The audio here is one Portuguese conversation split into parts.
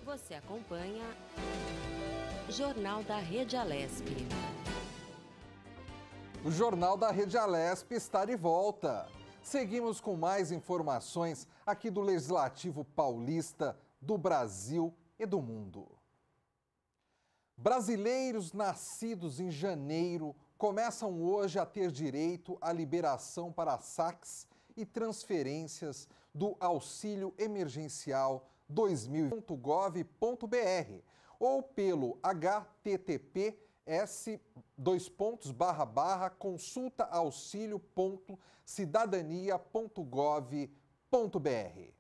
Você acompanha Jornal da Rede Alesp. O Jornal da Rede Alesp está de volta. Seguimos com mais informações aqui do Legislativo Paulista, do Brasil e do mundo. Brasileiros nascidos em janeiro começam hoje a ter direito à liberação para saques e transferências do Auxílio Emergencial 2020.gov.br ou pelo https://consultaauxilio.cidadania.gov.br.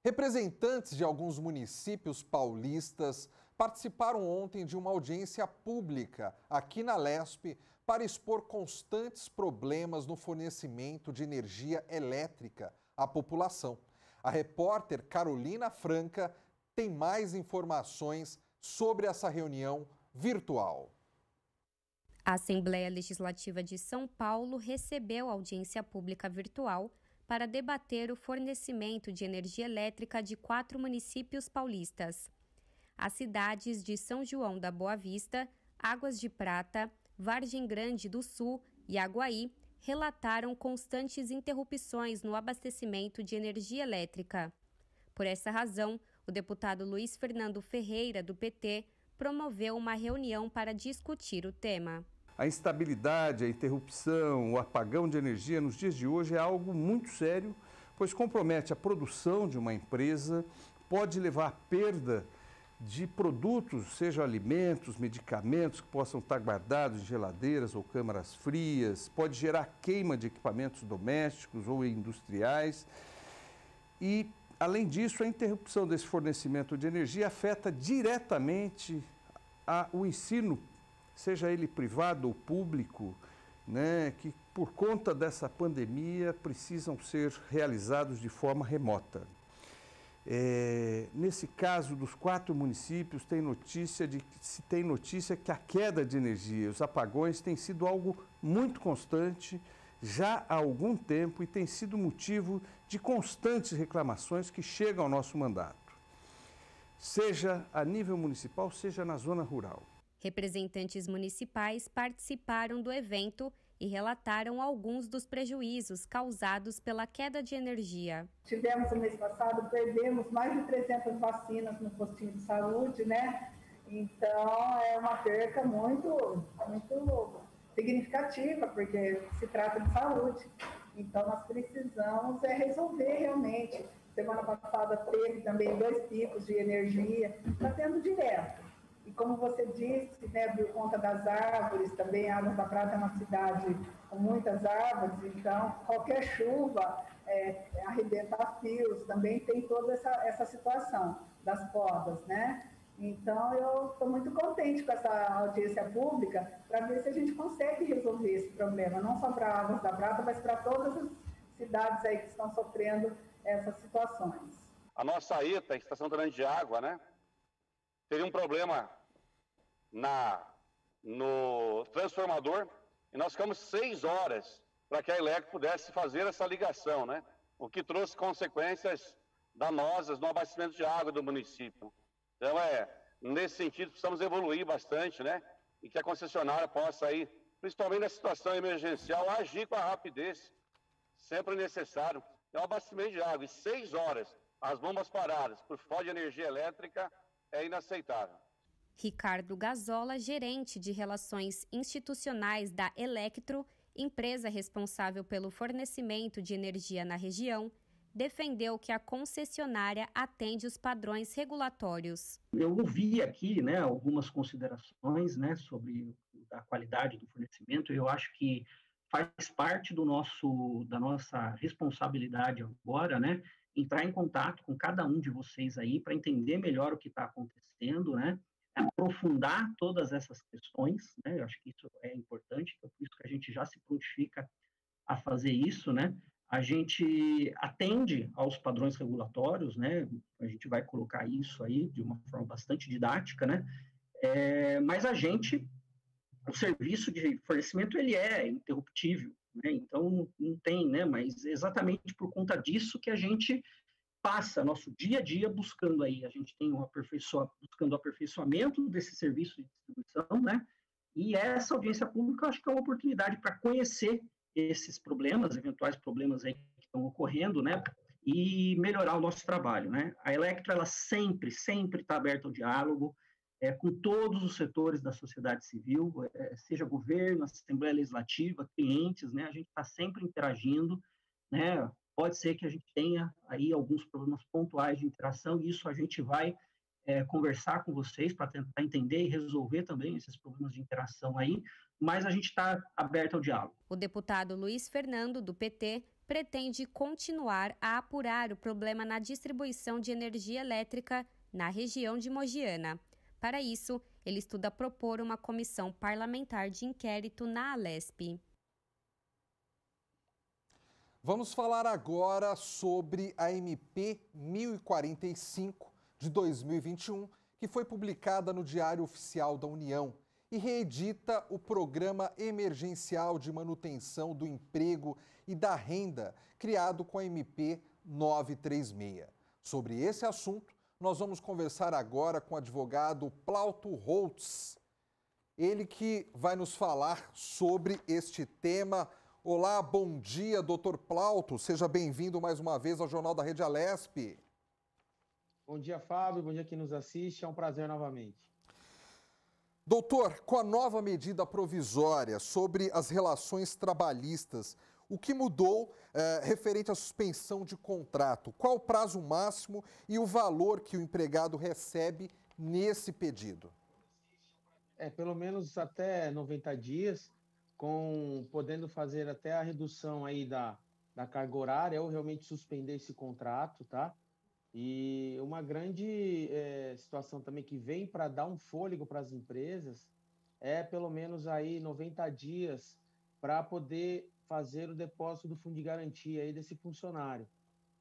Representantes de alguns municípios paulistas participaram ontem de uma audiência pública aqui na Lesp para expor constantes problemas no fornecimento de energia elétrica à população. A repórter Carolina Franca tem mais informações sobre essa reunião virtual. A Assembleia Legislativa de São Paulo recebeu audiência pública virtual para debater o fornecimento de energia elétrica de 4 municípios paulistas. As cidades de São João da Boa Vista, Águas de Prata, Vargem Grande do Sul e Aguaí relataram constantes interrupções no abastecimento de energia elétrica. Por essa razão, o deputado Luiz Fernando Ferreira, do PT, promoveu uma reunião para discutir o tema. A instabilidade, a interrupção, o apagão de energia nos dias de hoje é algo muito sério, pois compromete a produção de uma empresa, pode levar à perda de produtos, sejam alimentos, medicamentos que possam estar guardados em geladeiras ou câmaras frias, pode gerar queima de equipamentos domésticos ou industriais. E, além disso, a interrupção desse fornecimento de energia afeta diretamente o ensino, seja ele privado ou público, né, que por conta dessa pandemia precisam ser realizados de forma remota. Nesse caso dos 4 municípios, se tem notícia que a queda de energia, os apagões têm sido algo muito constante já há algum tempo e tem sido motivo de constantes reclamações que chegam ao nosso mandato, seja a nível municipal, seja na zona rural. Representantes municipais participaram do evento e relataram alguns dos prejuízos causados pela queda de energia. Tivemos no mês passado, perdemos mais de 300 vacinas no postinho de saúde, né? Então é uma perca muito significativa, porque se trata de saúde. Então nós precisamos resolver realmente. Semana passada teve também 2 picos de energia, está tendo direto. E como você disse, né, por conta das árvores, também Águas da Prata é uma cidade com muitas árvores, então qualquer chuva arrebenta fios, também tem toda essa situação das podas, né? Então eu estou muito contente com essa audiência pública para ver se a gente consegue resolver esse problema, não só para Águas da Prata, mas para todas as cidades aí que estão sofrendo essas situações. A nossa ETA, a Estação Grande de Água, né? Teria um problema no transformador e nós ficamos 6 horas para que a Electro pudesse fazer essa ligação, né? O que trouxe consequências danosas no abastecimento de água do município. Então, nesse sentido, precisamos evoluir bastante, né? E que a concessionária possa aí, principalmente na situação emergencial, agir com a rapidez sempre necessário. É o abastecimento de água e 6 horas, as bombas paradas por falta de energia elétrica, é inaceitável. Ricardo Gazola, gerente de Relações Institucionais da Electro, empresa responsável pelo fornecimento de energia na região, defendeu que a concessionária atende os padrões regulatórios. Eu ouvi aqui, né, algumas considerações, né, sobre a qualidade do fornecimento. Eu acho que faz parte da nossa responsabilidade agora, né, entrar em contato com cada um de vocês aí para entender melhor o que está acontecendo, né, aprofundar todas essas questões, né, eu acho que isso é importante, então por isso que a gente já se prontifica a fazer isso, né, a gente atende aos padrões regulatórios, né, a gente vai colocar isso aí de uma forma bastante didática, né, mas o serviço de fornecimento, ele é interruptível, né, então não tem, né, mas exatamente por conta disso que a gente passa nosso dia a dia buscando aí, a gente tem buscando o aperfeiçoamento desse serviço de distribuição, né? E essa audiência pública, eu acho que é uma oportunidade para conhecer esses problemas, eventuais problemas aí que estão ocorrendo, né? E melhorar o nosso trabalho, né? A Elektro, ela sempre está aberta ao diálogo, com todos os setores da sociedade civil, seja governo, Assembleia Legislativa, clientes, né? A gente está sempre interagindo, né? Pode ser que a gente tenha aí alguns problemas pontuais de interação, e isso a gente vai conversar com vocês para tentar entender e resolver também esses problemas de interação aí, mas a gente está aberto ao diálogo. O deputado Luiz Fernando, do PT, pretende continuar a apurar o problema na distribuição de energia elétrica na região de Mogiana. Para isso, ele estuda propor uma comissão parlamentar de inquérito na Alesp. Vamos falar agora sobre a MP 1045 de 2021, que foi publicada no Diário Oficial da União e reedita o Programa Emergencial de Manutenção do Emprego e da Renda, criado com a MP 936. Sobre esse assunto, nós vamos conversar agora com o advogado Plauto Holtz, ele que vai nos falar sobre este tema. Olá, bom dia, doutor Plauto. Seja bem-vindo mais uma vez ao Jornal da Rede Alesp. Bom dia, Fábio. Bom dia quem nos assiste. É um prazer novamente. Doutor, com a nova medida provisória sobre as relações trabalhistas, o que mudou referente à suspensão de contrato? Qual o prazo máximo e o valor que o empregado recebe nesse pedido? Pelo menos até 90 dias, podendo fazer até a redução aí da carga horária ou realmente suspender esse contrato, tá? E uma grande situação também que vem para dar um fôlego para as empresas pelo menos aí 90 dias para poder fazer o depósito do fundo de garantia aí desse funcionário.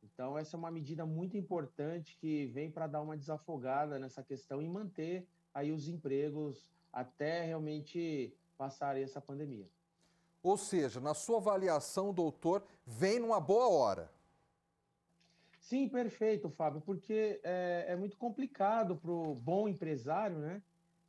Então, essa é uma medida muito importante que vem para dar uma desafogada nessa questão e manter aí os empregos até realmente passar essa pandemia. Ou seja, na sua avaliação, doutor, vem numa boa hora. Sim, perfeito, Fábio, porque é muito complicado para o bom empresário, né?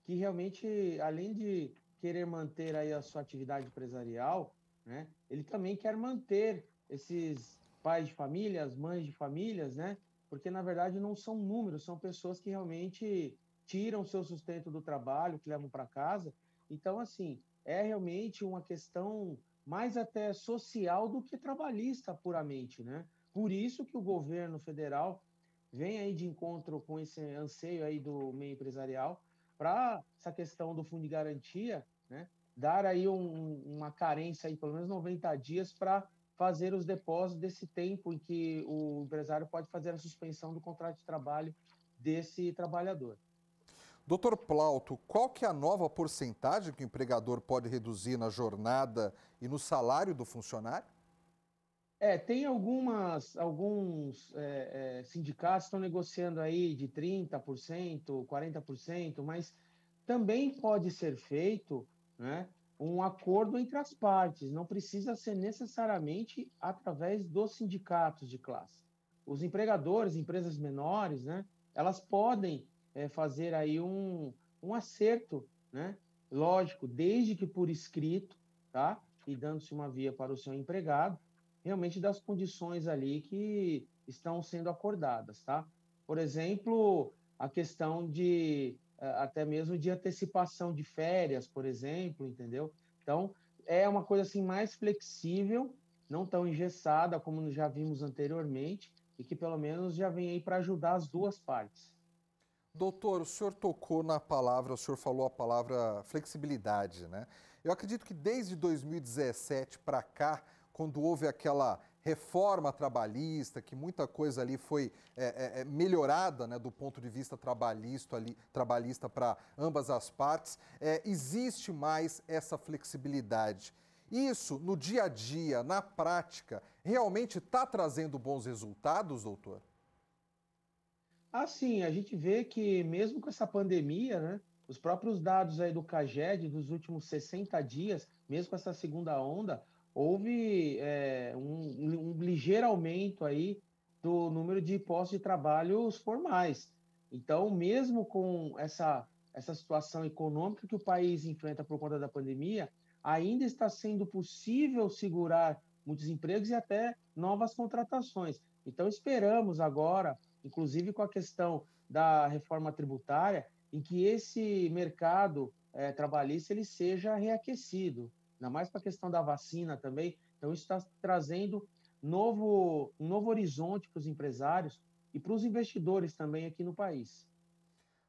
Que realmente, além de querer manter aí a sua atividade empresarial, né? Ele também quer manter esses pais de famílias, mães de famílias, né? Porque, na verdade, não são números, são pessoas que realmente tiram o seu sustento do trabalho, que levam para casa. Então, assim, é realmente uma questão mais até social do que trabalhista puramente, né? Por isso que o governo federal vem aí de encontro com esse anseio aí do meio empresarial para essa questão do fundo de garantia, né? Dar aí uma carência aí, pelo menos 90 dias, para fazer os depósitos desse tempo em que o empresário pode fazer a suspensão do contrato de trabalho desse trabalhador. Doutor Plauto, qual que é a nova porcentagem que o empregador pode reduzir na jornada e no salário do funcionário? Tem alguns sindicatos que estão negociando aí de 30%, 40%, mas também pode ser feito, né, um acordo entre as partes, não precisa ser necessariamente através dos sindicatos de classe. Os empregadores, empresas menores, né, elas podem fazer aí um acerto, né, lógico, desde que por escrito, tá, e dando-se uma via para o seu empregado, realmente das condições ali que estão sendo acordadas, tá? Por exemplo, a questão de até mesmo de antecipação de férias, por exemplo, entendeu? Então, é uma coisa assim mais flexível, não tão engessada como já vimos anteriormente e que pelo menos já vem aí para ajudar as duas partes. Doutor, o senhor tocou na palavra, o senhor falou a palavra flexibilidade, né? Eu acredito que desde 2017 para cá, quando houve aquela reforma trabalhista, que muita coisa ali foi melhorada, né, do ponto de vista trabalhista para ambas as partes, existe mais essa flexibilidade. Isso, no dia a dia, na prática, realmente está trazendo bons resultados, doutor? Sim, a gente vê que mesmo com essa pandemia, né, os próprios dados aí do CAGED dos últimos 60 dias, mesmo com essa segunda onda, houve um ligeiro aumento aí do número de postos de trabalhos formais. Então, mesmo com essa situação econômica que o país enfrenta por conta da pandemia, ainda está sendo possível segurar muitos empregos e até novas contratações. Então, esperamos agora, inclusive com a questão da reforma tributária, em que esse mercado trabalhista ele seja reaquecido, ainda mais para a questão da vacina também. Então, isso está trazendo um novo horizonte para os empresários e para os investidores também aqui no país.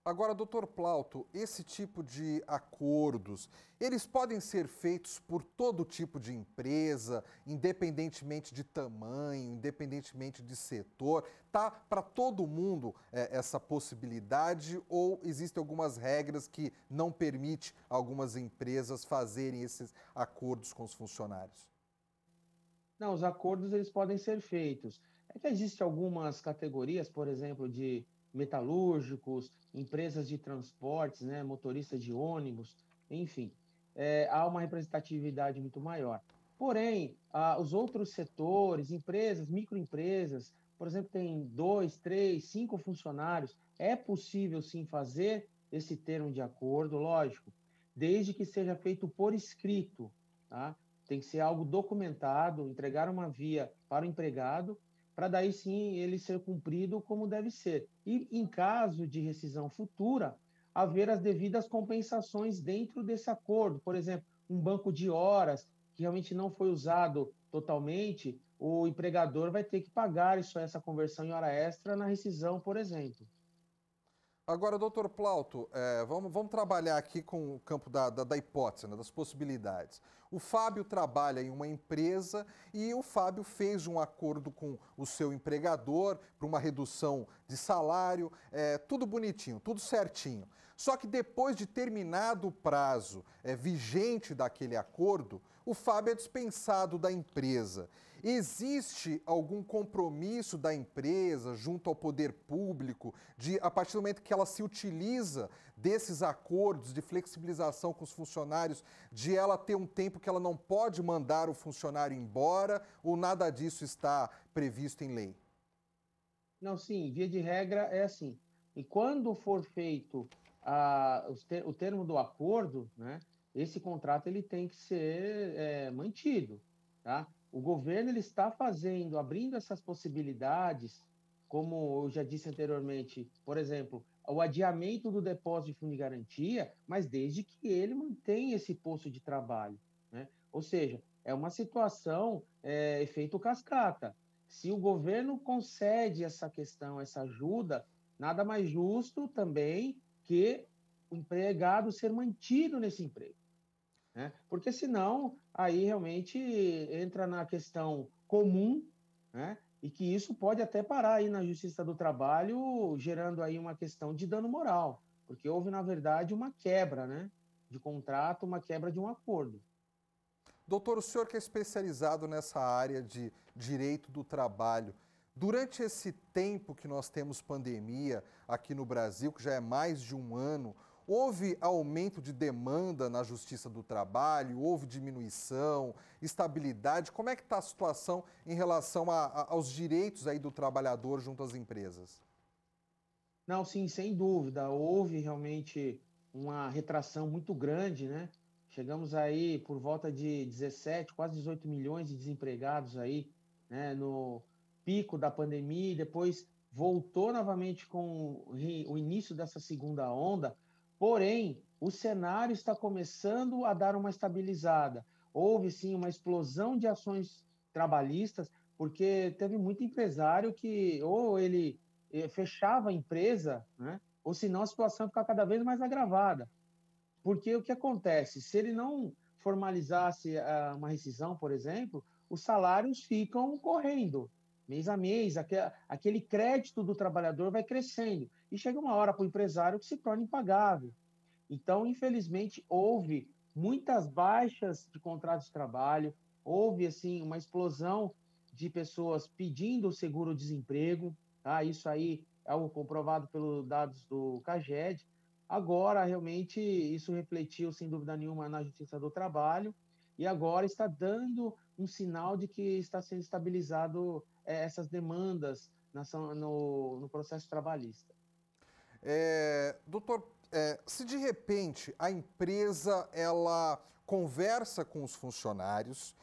Agora, doutor Plauto, esse tipo de acordos, eles podem ser feitos por todo tipo de empresa, independentemente de tamanho, independentemente de setor? Tá para todo mundo essa possibilidade ou existem algumas regras que não permitem algumas empresas fazerem esses acordos com os funcionários? Não, os acordos eles podem ser feitos. É que existem algumas categorias, por exemplo, de metalúrgicos, empresas de transportes, né, motoristas de ônibus, enfim, há uma representatividade muito maior. Porém, os outros setores, empresas, microempresas, por exemplo, tem 2, 3, 5 funcionários, é possível sim fazer esse termo de acordo, lógico, desde que seja feito por escrito, tá? Tem que ser algo documentado, entregar uma via para o empregado, para daí sim ele ser cumprido como deve ser. E em caso de rescisão futura, haver as devidas compensações dentro desse acordo. Por exemplo, um banco de horas que realmente não foi usado totalmente, o empregador vai ter que pagar essa conversão em hora extra na rescisão, por exemplo. Agora, doutor Plauto, vamos trabalhar aqui com o campo da hipótese, né, das possibilidades. O Fábio trabalha em uma empresa e o Fábio fez um acordo com o seu empregador para uma redução de salário, tudo bonitinho, tudo certinho. Só que depois de terminado o prazo vigente daquele acordo, o Fábio é dispensado da empresa. Existe algum compromisso da empresa junto ao poder público de, a partir do momento que ela se utiliza desses acordos de flexibilização com os funcionários, de ela ter um tempo que ela não pode mandar o funcionário embora ou nada disso está previsto em lei? Não, sim, via de regra é assim. E quando for feito o termo do acordo, né, esse contrato ele tem que ser mantido, tá? O governo ele está abrindo essas possibilidades, como eu já disse anteriormente, por exemplo, o adiamento do depósito de fundo de garantia, mas desde que ele mantenha esse posto de trabalho, né? Ou seja, é uma situação efeito cascata. Se o governo concede essa questão, essa ajuda, nada mais justo também que o empregado ser mantido nesse emprego, né? Porque senão aí realmente entra na questão comum, né? E que isso pode até parar aí na Justiça do Trabalho, gerando aí uma questão de dano moral, porque houve, na verdade, uma quebra, né, de contrato, uma quebra de um acordo. Doutor, o senhor que é especializado nessa área de direito do trabalho, durante esse tempo que nós temos pandemia aqui no Brasil, que já é mais de um ano, houve aumento de demanda na Justiça do Trabalho, houve diminuição, estabilidade? Como é que está a situação em relação aos direitos aí do trabalhador junto às empresas? Não, sim, sem dúvida, houve realmente uma retração muito grande, né? Chegamos aí por volta de 17, quase 18 milhões de desempregados aí, né, no pico da pandemia, e depois voltou novamente com o início dessa segunda onda, porém, o cenário está começando a dar uma estabilizada. Houve sim uma explosão de ações trabalhistas, porque teve muito empresário que ou ele fechava a empresa, né, ou senão a situação fica cada vez mais agravada. Porque o que acontece? Se ele não formalizasse uma rescisão, por exemplo, os salários ficam correndo mês a mês, aquele crédito do trabalhador vai crescendo e chega uma hora para o empresário que se torna impagável. Então, infelizmente, houve muitas baixas de contratos de trabalho, houve assim uma explosão de pessoas pedindo o seguro-desemprego, tá? Isso aí é algo comprovado pelos dados do CAGED. Agora, realmente, isso refletiu, sem dúvida nenhuma, na Justiça do Trabalho, e agora está dando um sinal de que está sendo estabilizado essas demandas no processo trabalhista. Doutor, se de repente a empresa ela conversa com os funcionários,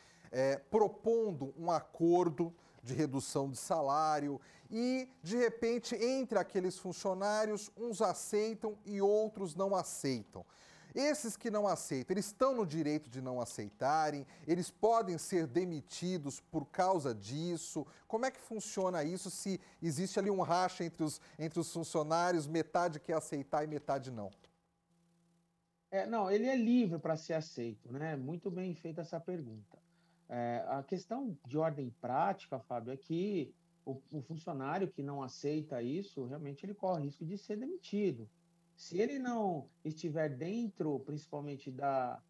propondo um acordo de redução de salário e, de repente, entre aqueles funcionários, uns aceitam e outros não aceitam. Esses que não aceitam, eles estão no direito de não aceitarem, eles podem ser demitidos por causa disso. Como é que funciona isso se existe ali um racha entre os funcionários, metade quer aceitar e metade não? Não, ele é livre para ser aceito, né? Muito bem feita essa pergunta. A questão de ordem prática, Fábio, é que o funcionário que não aceita isso, realmente ele corre risco de ser demitido. Se ele não estiver dentro, principalmente da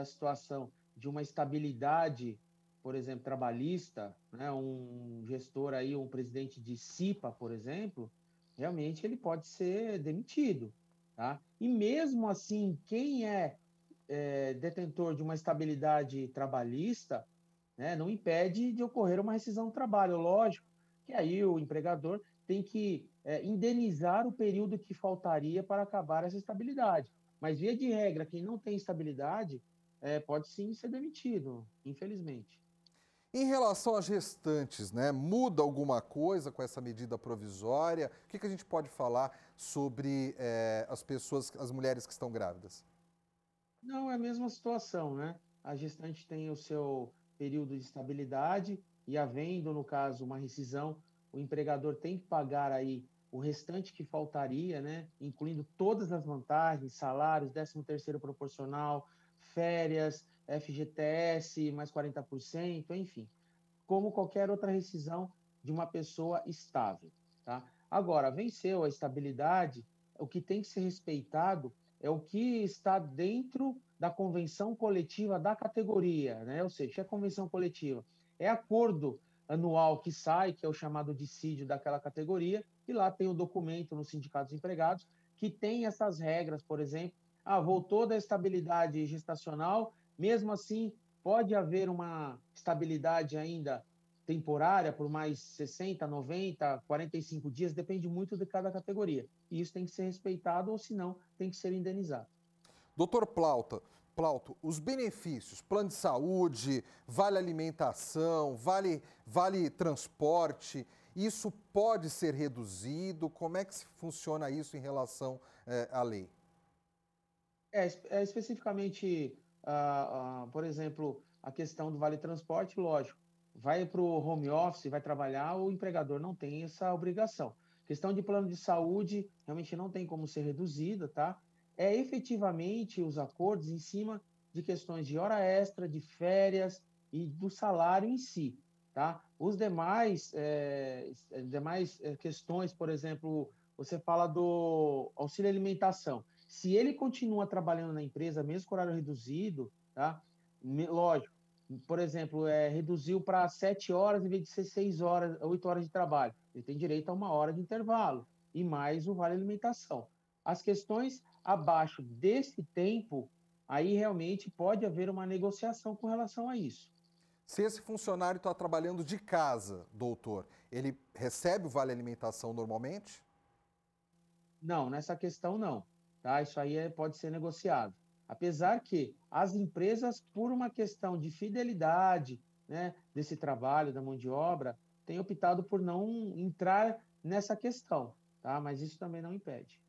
situação de uma estabilidade, por exemplo, trabalhista, né, um gestor aí, um presidente de CIPA, por exemplo, realmente ele pode ser demitido, tá? E mesmo assim, quem é detentor de uma estabilidade trabalhista, né, não impede de ocorrer uma rescisão do trabalho. Lógico que aí o empregador tem que indenizar o período que faltaria para acabar essa estabilidade. Mas, via de regra, quem não tem estabilidade pode sim ser demitido, infelizmente. Em relação às gestantes, né, muda alguma coisa com essa medida provisória? O que a gente pode falar sobre as mulheres que estão grávidas? Não, é a mesma situação, né? A gestante tem o seu período de estabilidade e, havendo, no caso, uma rescisão, o empregador tem que pagar aí o restante que faltaria, né? Incluindo todas as vantagens, salários, 13º proporcional, férias, FGTS, mais 40%, enfim, como qualquer outra rescisão de uma pessoa estável, tá? Agora, venceu a estabilidade, o que tem que ser respeitado é o que está dentro da convenção coletiva da categoria, né? Ou seja, a convenção coletiva é acordo anual que sai, que é o chamado dissídio daquela categoria, e lá tem o documento no Sindicato dos Empregados que tem essas regras, por exemplo, voltou da estabilidade gestacional, mesmo assim pode haver uma estabilidade ainda temporária por mais 60, 90, 45 dias, depende muito de cada categoria. E isso tem que ser respeitado, ou se não, tem que ser indenizado. Doutor Plauto, os benefícios, plano de saúde, vale alimentação, vale transporte, isso pode ser reduzido? Como é que funciona isso em relação à lei? Especificamente, por exemplo, a questão do vale transporte, lógico, vai para o home office, vai trabalhar, o empregador não tem essa obrigação. Questão de plano de saúde, realmente não tem como ser reduzida, tá? É efetivamente os acordos em cima de questões de hora extra, de férias e do salário em si, tá? Os demais questões, por exemplo, você fala do auxílio alimentação. Se ele continua trabalhando na empresa, mesmo com horário reduzido, tá? Lógico, por exemplo, reduziu para 7 horas em vez de ser 6 horas, 8 horas de trabalho. Ele tem direito a 1 hora de intervalo e mais o vale alimentação. As questões abaixo desse tempo, aí realmente pode haver uma negociação com relação a isso. Se esse funcionário está trabalhando de casa, doutor, ele recebe o vale alimentação normalmente? Não, nessa questão não. Tá? Isso aí pode ser negociado. Apesar que as empresas, por uma questão de fidelidade, né, desse trabalho, da mão de obra, têm optado por não entrar nessa questão, tá? Mas isso também não impede.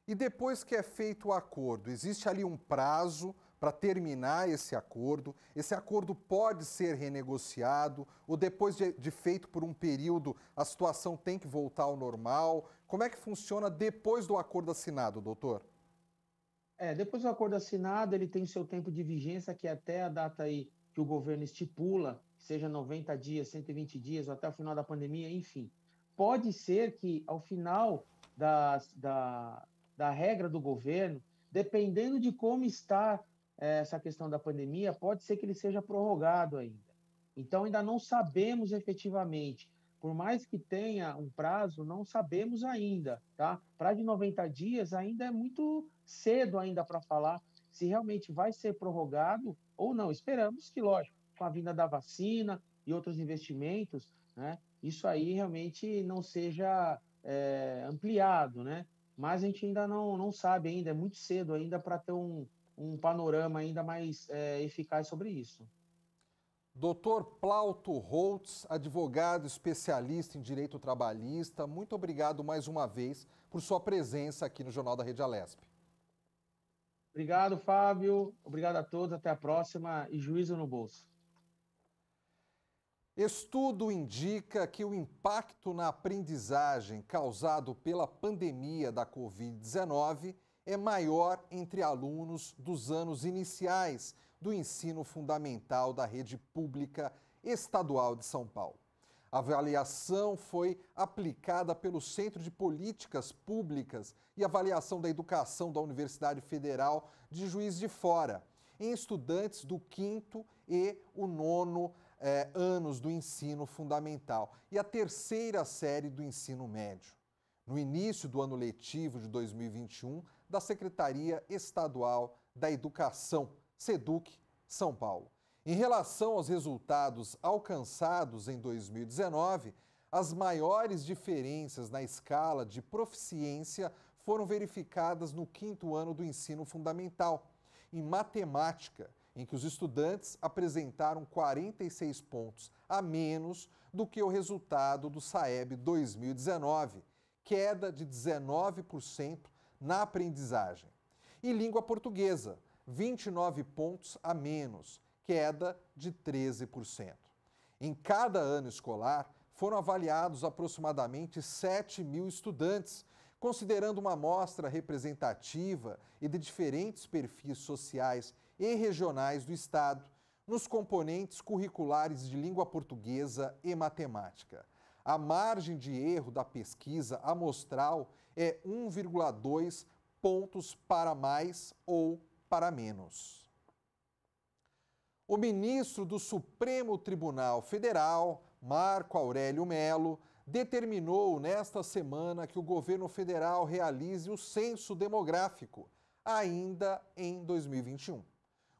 E depois que é feito o acordo, existe ali um prazo para terminar esse acordo? Esse acordo pode ser renegociado? Ou depois de feito por um período, a situação tem que voltar ao normal? Como é que funciona depois do acordo assinado, doutor? Depois do acordo assinado, ele tem seu tempo de vigência, que é até a data aí que o governo estipula, seja 90 dias, 120 dias, ou até o final da pandemia, enfim. Pode ser que, ao final da regra do governo, dependendo de como está essa questão da pandemia, pode ser que ele seja prorrogado ainda. Então, ainda não sabemos efetivamente. Por mais que tenha um prazo, não sabemos ainda, tá? Prazo de 90 dias ainda é muito cedo ainda para falar se realmente vai ser prorrogado ou não. Esperamos que, lógico, com a vinda da vacina e outros investimentos, né, isso aí realmente não seja ampliado, né? Mas a gente ainda não sabe ainda, é muito cedo ainda para ter um panorama ainda mais eficaz sobre isso. Dr. Plauto Holtz, advogado especialista em direito trabalhista, muito obrigado mais uma vez por sua presença aqui no Jornal da Rede Alesp. Obrigado, Fábio. Obrigado a todos. Até a próxima e juízo no bolso. Estudo indica que o impacto na aprendizagem causado pela pandemia da Covid-19 é maior entre alunos dos anos iniciais do ensino fundamental da rede pública estadual de São Paulo. A avaliação foi aplicada pelo Centro de Políticas Públicas e Avaliação da Educação da Universidade Federal de Juiz de Fora, em estudantes do 5º e o 9º anos do ensino fundamental e a 3ª série do ensino médio. No início do ano letivo de 2021, da Secretaria Estadual da Educação, SEDUC, São Paulo. Em relação aos resultados alcançados em 2019, as maiores diferenças na escala de proficiência foram verificadas no 5º ano do ensino fundamental. Em matemática, em que os estudantes apresentaram 46 pontos a menos do que o resultado do SAEB 2019, queda de 19% na aprendizagem. E língua portuguesa, 29 pontos a menos, queda de 13%. Em cada ano escolar, foram avaliados aproximadamente 7.000 estudantes, considerando uma amostra representativa e de diferentes perfis sociais e regionais do Estado, nos componentes curriculares de língua portuguesa e matemática. A margem de erro da pesquisa amostral é 1,2 pontos para mais ou para menos. O ministro do Supremo Tribunal Federal, Marco Aurélio Mello, determinou nesta semana que o governo federal realize o censo demográfico, ainda em 2021.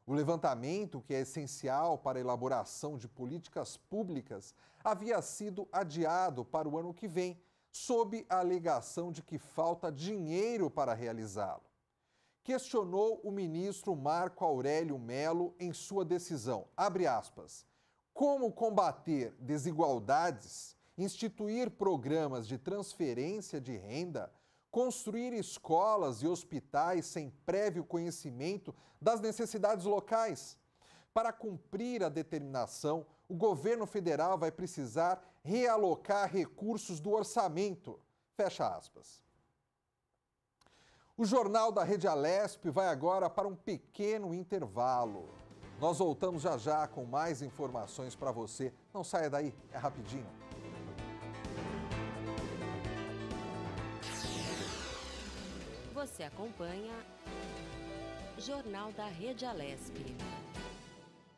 O levantamento, que é essencial para a elaboração de políticas públicas, havia sido adiado para o ano que vem, sob a alegação de que falta dinheiro para realizá-lo. Questionou o ministro Marco Aurélio Mello em sua decisão, abre aspas, como combater desigualdades, instituir programas de transferência de renda, construir escolas e hospitais sem prévio conhecimento das necessidades locais. Para cumprir a determinação, o governo federal vai precisar realocar recursos do orçamento. Fecha aspas. O Jornal da Rede Alesp vai agora para um pequeno intervalo. Nós voltamos já já com mais informações para você. Não saia daí, é rapidinho. Você acompanha Jornal da Rede Alesp.